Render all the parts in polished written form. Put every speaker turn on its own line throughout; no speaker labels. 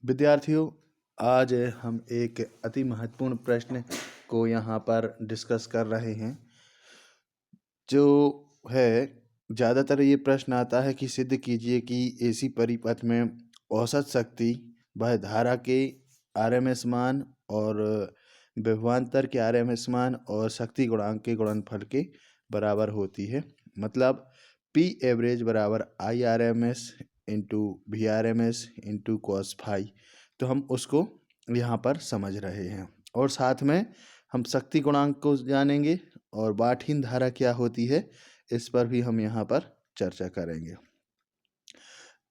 विद्यार्थियों, आज हम एक अति महत्वपूर्ण प्रश्न को यहाँ पर डिस्कस कर रहे हैं। जो है, ज़्यादातर ये प्रश्न आता है कि सिद्ध कीजिए कि एसी परिपथ में औसत शक्ति वह धारा के आरएमएस मान और विभवांतर के आरएमएस मान और शक्ति गुणांक के गुणनफल के बराबर होती है। मतलब पी एवरेज बराबर I R M S into V R M S into cos phi. तो हम उसको यहाँ पर समझ रहे हैं और साथ में हम शक्ति गुणांक को जानेंगे और बाठीन धारा क्या होती है इस पर भी हम यहाँ पर चर्चा करेंगे।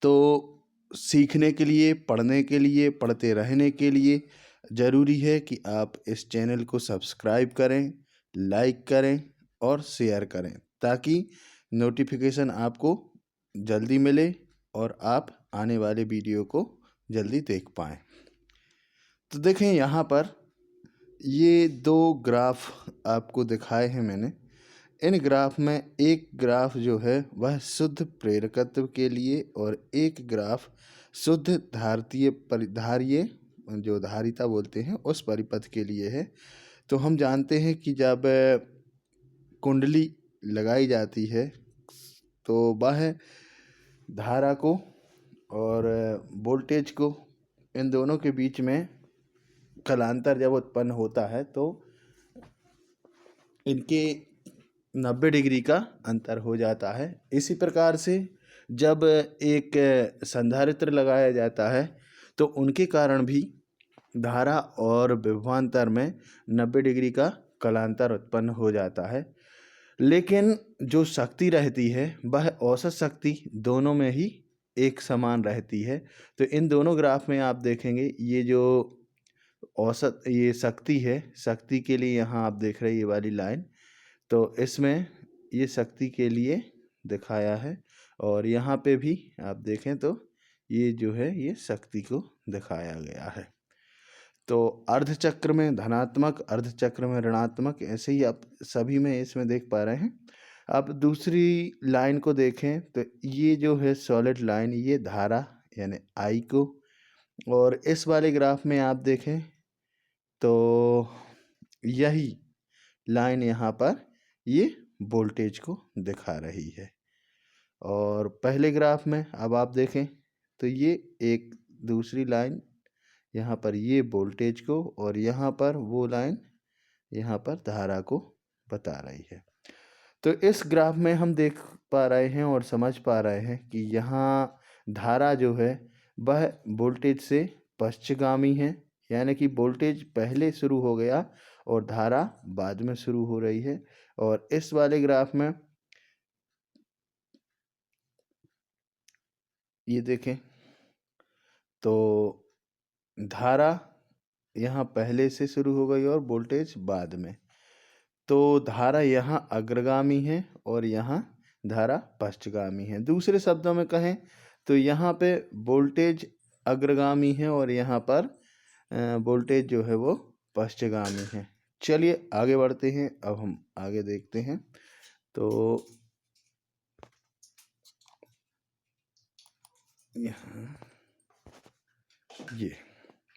तो सीखने के लिए, पढ़ने के लिए, पढ़ते रहने के लिए ज़रूरी है कि आप इस चैनल को सब्सक्राइब करें, लाइक करें और शेयर करें ताकि नोटिफिकेशन आपको जल्दी मिले और आप आने वाले वीडियो को जल्दी देख पाएँ। तो देखें, यहाँ पर ये दो ग्राफ आपको दिखाए हैं मैंने। इन ग्राफ में एक ग्राफ जो है वह शुद्ध प्रेरकत्व के लिए और एक ग्राफ शुद्ध धारिय जो धारिता बोलते हैं उस परिपथ के लिए है। तो हम जानते हैं कि जब कुंडली लगाई जाती है तो वह धारा को और वोल्टेज को, इन दोनों के बीच में कलांतर जब उत्पन्न होता है तो इनके 90 डिग्री का अंतर हो जाता है। इसी प्रकार से जब एक संधारित्र लगाया जाता है तो उनके कारण भी धारा और विभवांतर में 90 डिग्री का कलांतर उत्पन्न हो जाता है। लेकिन जो शक्ति रहती है वह औसत शक्ति दोनों में ही एक समान रहती है। तो इन दोनों ग्राफ में आप देखेंगे ये जो औसत ये शक्ति है, शक्ति के लिए यहाँ आप देख रहे हैं ये वाली लाइन, तो इसमें ये शक्ति के लिए दिखाया है और यहाँ पे भी आप देखें तो ये जो है ये शक्ति को दिखाया गया है। तो अर्धचक्र में धनात्मक, अर्धचक्र में ऋणात्मक, ऐसे ही आप सभी में इसमें देख पा रहे हैं। अब दूसरी लाइन को देखें तो ये जो है सॉलिड लाइन, ये धारा यानी आई को, और इस वाले ग्राफ में आप देखें तो यही लाइन यहाँ पर ये वोल्टेज को दिखा रही है। और पहले ग्राफ में अब आप देखें तो ये एक दूसरी लाइन यहाँ पर ये वोल्टेज को और यहाँ पर वो लाइन यहाँ पर धारा को बता रही है। तो इस ग्राफ में हम देख पा रहे हैं और समझ पा रहे हैं कि यहाँ धारा जो है वह वोल्टेज से पश्चगामी है, यानी कि वोल्टेज पहले शुरू हो गया और धारा बाद में शुरू हो रही है। और इस वाले ग्राफ में ये देखें तो धारा यहाँ पहले से शुरू हो गई और वोल्टेज बाद में। तो धारा यहाँ अग्रगामी है और यहाँ धारा पश्चगामी है। दूसरे शब्दों में कहें तो यहाँ पे वोल्टेज अग्रगामी है और यहाँ पर वोल्टेज जो है वो पश्चगामी है। चलिए आगे बढ़ते हैं। अब हम आगे देखते हैं। तो यहाँ ये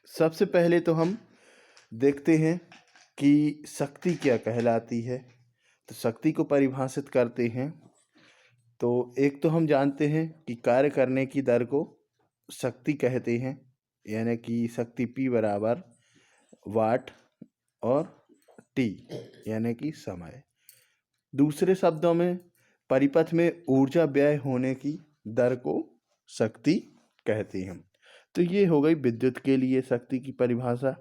सबसे पहले तो हम देखते हैं कि शक्ति क्या कहलाती है। तो शक्ति को परिभाषित करते हैं। तो एक तो हम जानते हैं कि कार्य करने की दर को शक्ति कहते हैं, यानी कि शक्ति P बराबर वाट और T यानी कि समय। दूसरे शब्दों में परिपथ में ऊर्जा व्यय होने की दर को शक्ति कहते हैं। तो ये हो गई विद्युत के लिए शक्ति की परिभाषा।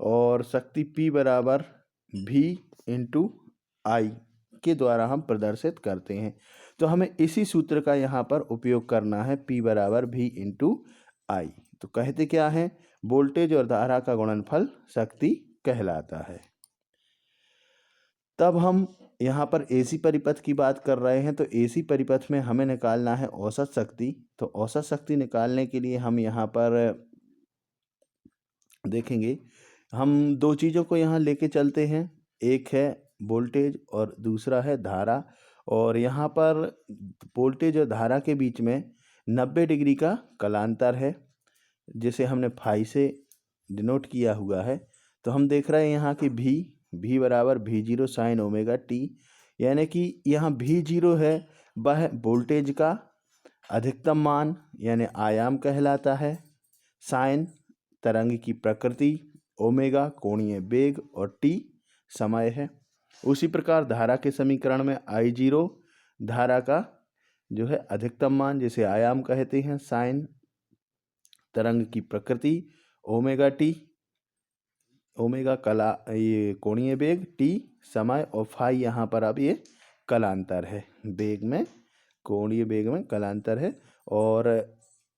और शक्ति P बराबर V इंटू आई के द्वारा हम प्रदर्शित करते हैं। तो हमें इसी सूत्र का यहाँ पर उपयोग करना है, P बराबर V इंटू आई। तो कहते क्या है, वोल्टेज और धारा का गुणनफल शक्ति कहलाता है। तब हम यहाँ पर एसी परिपथ की बात कर रहे हैं। तो एसी परिपथ में हमें निकालना है औसत शक्ति। तो औसत शक्ति निकालने के लिए हम यहाँ पर देखेंगे, हम दो चीज़ों को यहाँ लेके चलते हैं। एक है वोल्टेज और दूसरा है धारा। और यहाँ पर वोल्टेज और धारा के बीच में 90 डिग्री का कलांतर है। जिसे हमने फाई से डिनोट किया हुआ है, तो हम देख रहे हैं यहाँ कि भी बराबर V0 साइन ओमेगा टी, यानी कि यहाँ V0 है वह वोल्टेज का अधिकतम मान यानी आयाम कहलाता है, साइन तरंग की प्रकृति, ओमेगा कोणीय वेग और टी समय है। उसी प्रकार धारा के समीकरण में I0 धारा का जो है अधिकतम मान जिसे आयाम कहते हैं, साइन तरंग की प्रकृति, ओमेगा टी, ओमेगा कला ये कोणीय वेग, टी समय और फाई यहाँ पर अब ये कलांतर है, वेग में कोणीय वेग में कलांतर है। और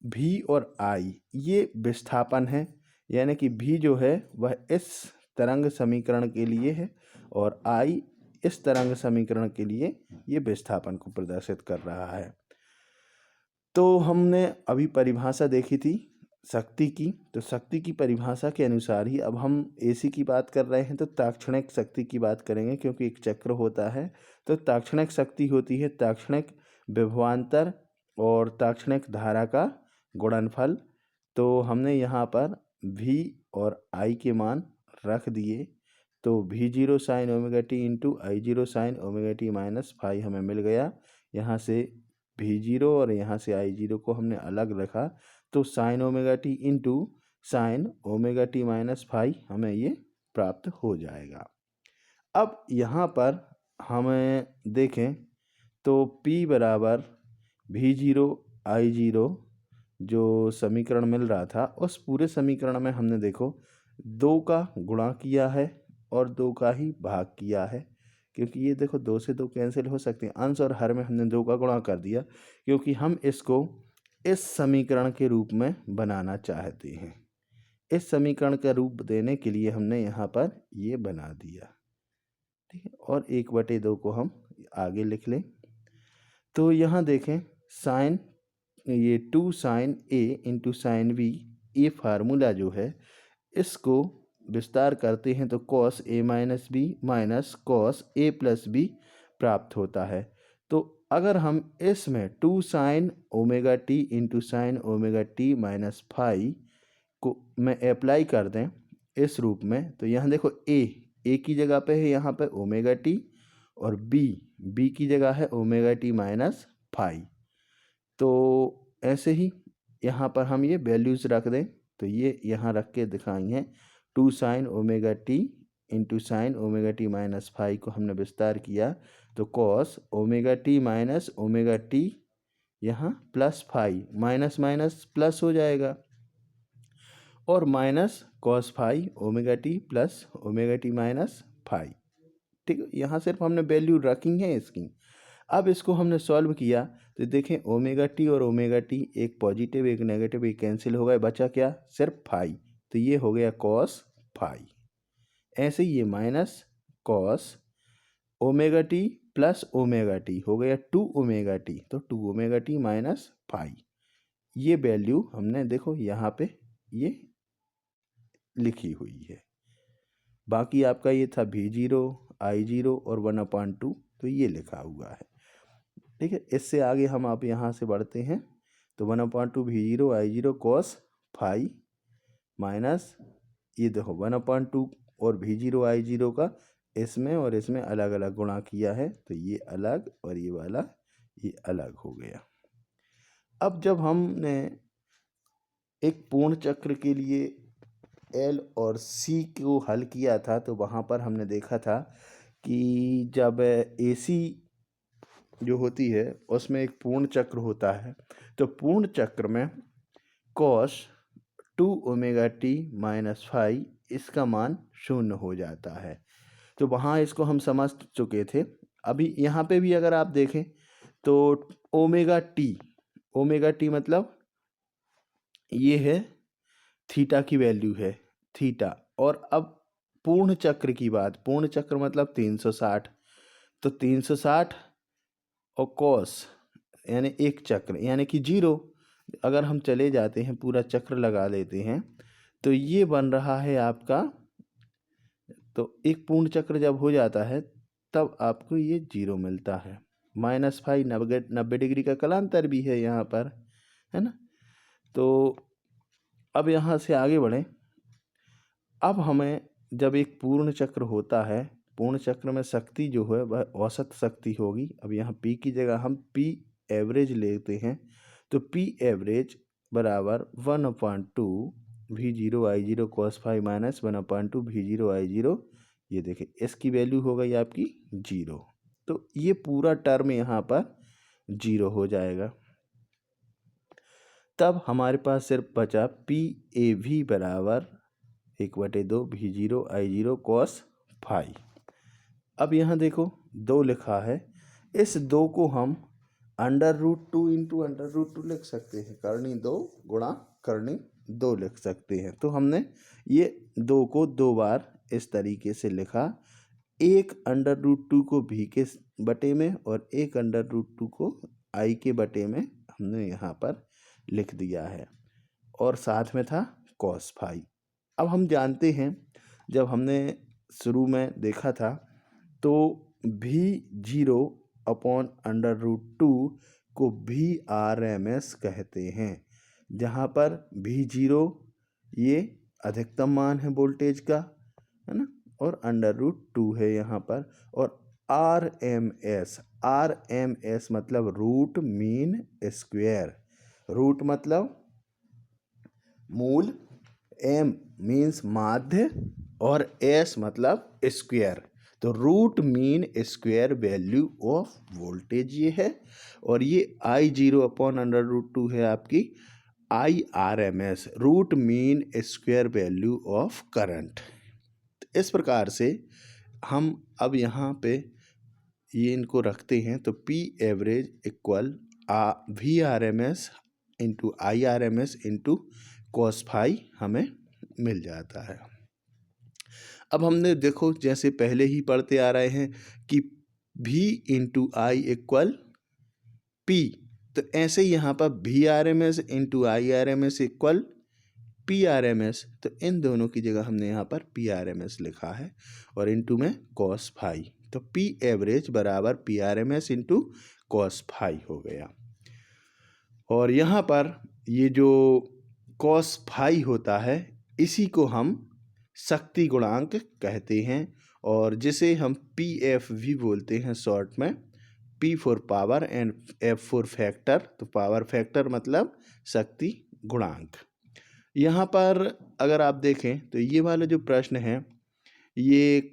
भी और आई ये विस्थापन है, यानी कि भी जो है वह इस तरंग समीकरण के लिए है और आई इस तरंग समीकरण के लिए ये विस्थापन को प्रदर्शित कर रहा है। तो हमने अभी परिभाषा देखी थी शक्ति की, तो शक्ति की परिभाषा के अनुसार ही अब हम एसी की बात कर रहे हैं तो तात्क्षणिक शक्ति की बात करेंगे, क्योंकि एक चक्र होता है। तो तात्क्षणिक शक्ति होती है तात्क्षणिक विभवांतर और तात्क्षणिक धारा का गुणनफल। तो हमने यहाँ पर V और I के मान रख दिए, तो V0 sine omega t into I0 sine omega t minus phi हमें मिल गया। यहाँ से V0 और यहाँ से I0 को हमने अलग रखा, तो sine omega t into sine omega t minus phi हमें ये प्राप्त हो जाएगा। अब यहाँ पर हमें देखें तो P बराबर V0 I0 जो समीकरण मिल रहा था, उस पूरे समीकरण में हमने देखो 2 का गुणा किया है और 2 का ही भाग किया है, क्योंकि ये देखो 2 से 2 कैंसिल हो सकते हैं। अंश और हर में हमने 2 का गुणा कर दिया, क्योंकि हम इसको इस समीकरण के रूप में बनाना चाहते हैं। इस समीकरण का रूप देने के लिए हमने यहाँ पर ये बना दिया, ठीक है। और 1/2 को हम आगे लिख लें। तो यहाँ देखें साइन ये 2 sine A into sine B, ये फार्मूला जो है इसको विस्तार करते हैं तो cos A minus B minus cos A plus B प्राप्त होता है। तो अगर हम इसमें 2 sine omega t into sine omega t minus phi को में अप्लाई कर दें इस रूप में, तो यहाँ देखो ए की जगह पे है यहाँ पे ओमेगा टी और बी की जगह है ओमेगा टी माइनस फाई। तो ऐसे ही यहाँ पर हम ये वैल्यूज़ रख दें, तो ये यहाँ रख के दिखाई हैं। 2 sine omega t into sine omega t minus phi को हमने विस्तार किया, तो cos omega t minus omega t यहाँ plus phi, minus minus plus हो जाएगा, और minus cos phi omega t plus omega t minus phi, ठीक है। यहाँ सिर्फ हमने वैल्यू रखी है इसकी। अब इसको हमने सॉल्व किया तो देखें ओमेगा टी और ओमेगा टी एक पॉजिटिव एक नेगेटिव एक कैंसिल हो गए, बचा क्या सिर्फ फाई, तो ये हो गया कॉस फाई। ऐसे ही ये minus cos omega t plus omega T हो गया 2 ओमेगा टी, तो 2 ओमेगा टी माइनस फाई। ये वैल्यू हमने देखो यहाँ पे ये लिखी हुई है। बाकी आपका ये था V0 I0 और 1/2, तो ये लिखा हुआ है, ठीक है। इससे आगे हम आप यहाँ से बढ़ते हैं, तो 1/2 V0 I0 cos phi minus ये देखो 1/2 और V0 I0 का इसमें और इसमें अलग अलग गुणा किया है, तो ये अलग और ये वाला ये अलग हो गया। अब जब हमने एक पूर्ण चक्र के लिए एल और सी को हल किया था, तो वहाँ पर हमने देखा था कि जब एसी जो होती है उसमें एक पूर्ण चक्र होता है, तो पूर्ण चक्र में cos 2 omega t minus phi इसका मान 0 हो जाता है। तो वहाँ इसको हम समझ चुके थे। अभी यहाँ पे भी अगर आप देखें तो ओमेगा टी मतलब ये है थीटा की वैल्यू है थीटा। और अब पूर्ण चक्र की बात, पूर्ण चक्र मतलब 360, तो 360 और कॉस यानी एक चक्र यानी कि 0, अगर हम चले जाते हैं पूरा चक्र लगा लेते हैं तो ये बन रहा है आपका, तो एक पूर्ण चक्र जब हो जाता है तब आपको ये 0 मिलता है। माइनस फाई 90 डिग्री का कलांतर भी है यहाँ पर, है ना। तो अब यहाँ से आगे बढ़ें। अब हमें जब एक पूर्ण चक्र होता है, पूर्ण चक्र में शक्ति जो है वह औसत शक्ति होगी। अब यहाँ P की जगह हम P एवरेज लेते हैं, तो P एवरेज बराबर 1/2 V0 I0 cos phi minus 1/2 V0 I0। ये देखें इसकी वैल्यू हो गई आपकी 0, तो ये पूरा टर्म यहाँ पर 0 हो जाएगा। तब हमारे पास सिर्फ बचा PAV बराबर 1/2 V0 I0 cos फाई। अब यहाँ देखो 2 लिखा है, इस 2 को हम √2 इंटू √2 लिख सकते हैं, करनी 2 गुणा करनी 2 लिख सकते हैं। तो हमने ये 2 को 2 बार इस तरीके से लिखा, एक √2 को V के बटे में और एक √2 को I के बटे में हमने यहाँ पर लिख दिया है, और साथ में था cos फाई। अब हम जानते हैं, जब हमने शुरू में देखा था तो V0 अपॉन √2 को VRMS कहते हैं, जहाँ पर V0 ये अधिकतम मान है वोल्टेज का, है ना, और √2 है यहाँ पर, और RMS मतलब रूट मीन स्क्वायर। रूट मतलब मूल, M मीन्स माध्य, और S मतलब स्क्वायर। तो root mean square value of voltage ये है, और ये I0 अपॉन √2 है आपकी IRMS, root mean square value of current. तो इस प्रकार से हम अब यहाँ पे ये इनको रखते हैं, तो P average equal VRMS into IRMS into cos phi हमें मिल जाता है। अब हमने देखो जैसे पहले ही पढ़ते आ रहे हैं कि V into I equal P, तो ऐसे ही यहाँ पर VRMS into IRMS equal PRMS, तो इन दोनों की जगह हमने यहाँ पर PRMS लिखा है और इंटू में cos फाई, तो P एवरेज बराबर PRMS इंटू cos फाई हो गया। और यहाँ पर ये जो cos फाई होता है इसी को हम शक्ति गुणांक कहते हैं, और जिसे हम PF भी बोलते हैं शॉर्ट में, P for power and F for factor. तो पावर फैक्टर मतलब शक्ति गुणांक। यहाँ पर अगर आप देखें तो ये वाला जो प्रश्न है ये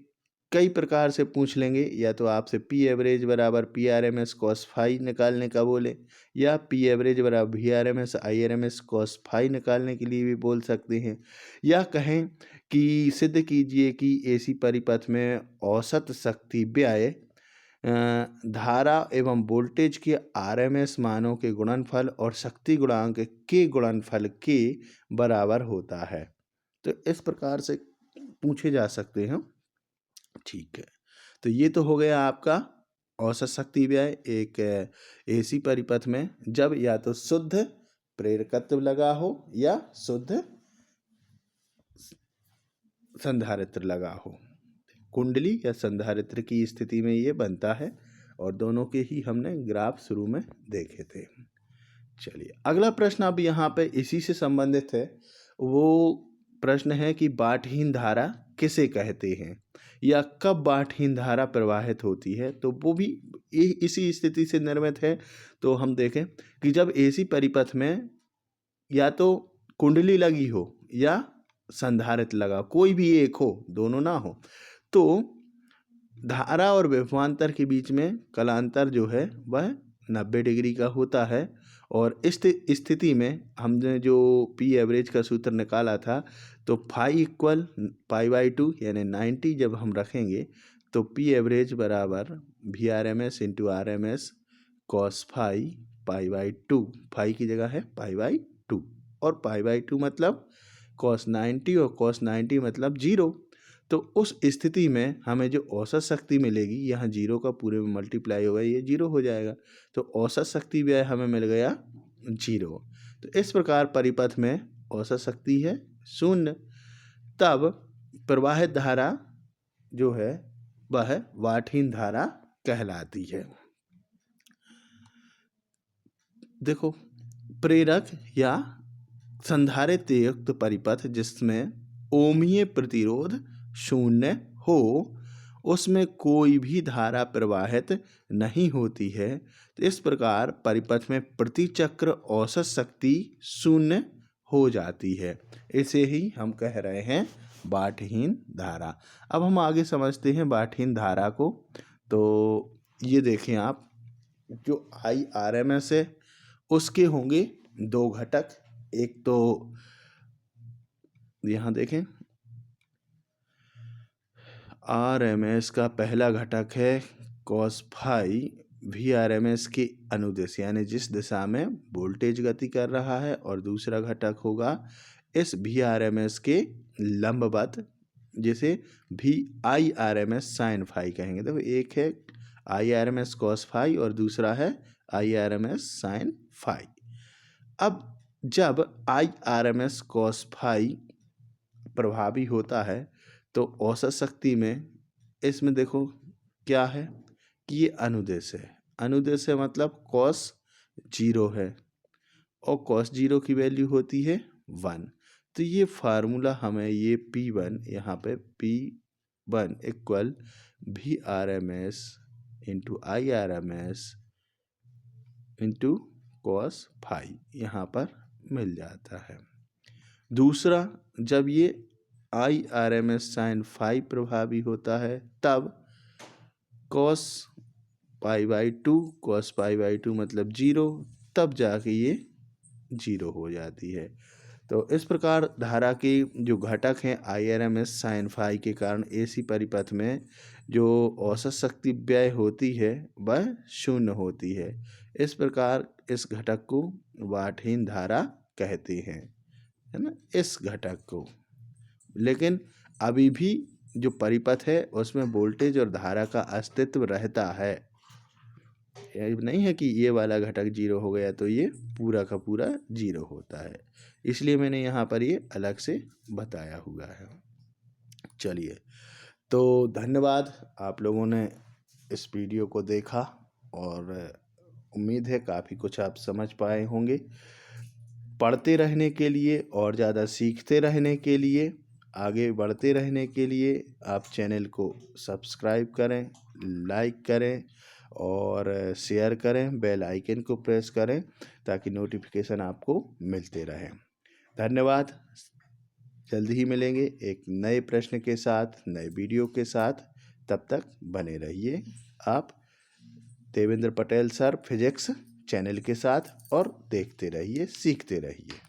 कई प्रकार से पूछ लेंगे, या तो आपसे P एवरेज बराबर PRMS cos फाई निकालने का बोले, या P एवरेज बराबर VRMS IRMS cos फाई निकालने के लिए भी बोल सकते हैं, या कहें कि सिद्ध कीजिए कि AC परिपथ में औसत शक्ति व्यय धारा एवं वोल्टेज के RMS मानों के गुणनफल और शक्ति गुणांक के गुणनफल के बराबर होता है। तो इस प्रकार से पूछे जा सकते हैं। ठीक है, तो ये तो हो गया आपका औसत शक्ति व्यय एक AC परिपथ में, जब या तो शुद्ध प्रेरकत्व लगा हो या शुद्ध संधारित्र लगा हो। कुंडली या संधारित्र की स्थिति में ये बनता है, और दोनों के ही हमने ग्राफ शुरू में देखे थे। चलिए अगला प्रश्न अब यहाँ पे इसी से संबंधित है। वो प्रश्न है कि बाटहीन धारा किसे कहते हैं, या कब बाटहीन धारा प्रवाहित होती है। तो वो भी इसी स्थिति से निर्मित है। तो हम देखें कि जब AC परिपथ में या तो कुंडली लगी हो या संधारित्र लगा, कोई भी एक हो, दोनों ना हो, तो धारा और विभवांतर के बीच में कलांतर जो है वह 90 डिग्री का होता है। और इस स्थिति में हमने जो P एवरेज का सूत्र निकाला था, तो फाई इक्वल π/2 यानी 90 जब हम रखेंगे तो P एवरेज बराबर VRMS into RMS cos phi π/2, phi की जगह है π/2, और π/2 मतलब cos 90 और cos 90 मतलब 0। तो उस स्थिति में हमें जो औसत शक्ति मिलेगी, यहाँ 0 का पूरे में मल्टीप्लाई होगा, ये 0 हो जाएगा, तो औसत शक्ति व्यय हमें मिल गया 0। तो इस प्रकार परिपथ में औसत शक्ति है 0। तब प्रवाहित धारा जो है वह बाटहीन धारा कहलाती है। देखो प्रेरक या संधारित्र युक्त परिपथ जिसमें ओमीय प्रतिरोध शून्य हो, उसमें कोई भी धारा प्रवाहित नहीं होती है। तो इस प्रकार परिपथ में प्रति चक्र औसत शक्ति शून्य हो जाती है। इसे ही हम कह रहे हैं बाटहीन धारा। अब हम आगे समझते हैं बाटहीन धारा को। तो ये देखें आप, जो IRMS है उसके होंगे दो घटक। एक तो यहाँ देखें, RMS का पहला घटक है कॉस फाई VRMS के अनुदिश, यानी जिस दिशा में वोल्टेज गति कर रहा है, और दूसरा घटक होगा इस VRMS के लंबवत, जिसे VIRMS साइन फाई कहेंगे। देखो, एक है IRMS कॉस फाई और दूसरा है IRMS साइन फाई। अब जब IRMS कॉस फाई प्रभावी होता है तो औसत शक्ति में, इसमें देखो क्या है कि ये अनुदिश है। अनुदिश है मतलब कॉस 0 है, और कॉस 0 की वैल्यू होती है 1। तो ये फार्मूला हमें ये P1, यहाँ पे P1 equal VRMS into IRMS into cos phi यहाँ पर मिल जाता है। दूसरा, जब ये IRMS साइन फाई प्रभावी होता है तब cos pi by 2, cos pi by 2 मतलब 0, तब जाके ये 0 हो जाती है। तो इस प्रकार धारा के जो घटक हैं IRMS साइन फाई के कारण AC परिपथ में जो औसत शक्ति व्यय होती है वह शून्य होती है। इस प्रकार इस घटक को बाटहीन धारा कहते हैं, है ना, इस घटक को। लेकिन अभी भी जो परिपथ है उसमें वोल्टेज और धारा का अस्तित्व रहता है। ये नहीं है कि ये वाला घटक 0 हो गया तो ये पूरा का पूरा 0 होता है, इसलिए मैंने यहाँ पर ये अलग से बताया हुआ है। चलिए, तो धन्यवाद, आप लोगों ने इस वीडियो को देखा और उम्मीद है काफ़ी कुछ आप समझ पाए होंगे। पढ़ते रहने के लिए और ज़्यादा सीखते रहने के लिए, आगे बढ़ते रहने के लिए आप चैनल को सब्सक्राइब करें, लाइक करें और शेयर करें, बेल आइकन को प्रेस करें ताकि नोटिफिकेशन आपको मिलते रहें। धन्यवाद। जल्दी ही मिलेंगे एक नए प्रश्न के साथ, नए वीडियो के साथ। तब तक बने रहिए आप Devendra Patel sir physics channel के साथ और देखते रहिए, सीखते रहिए।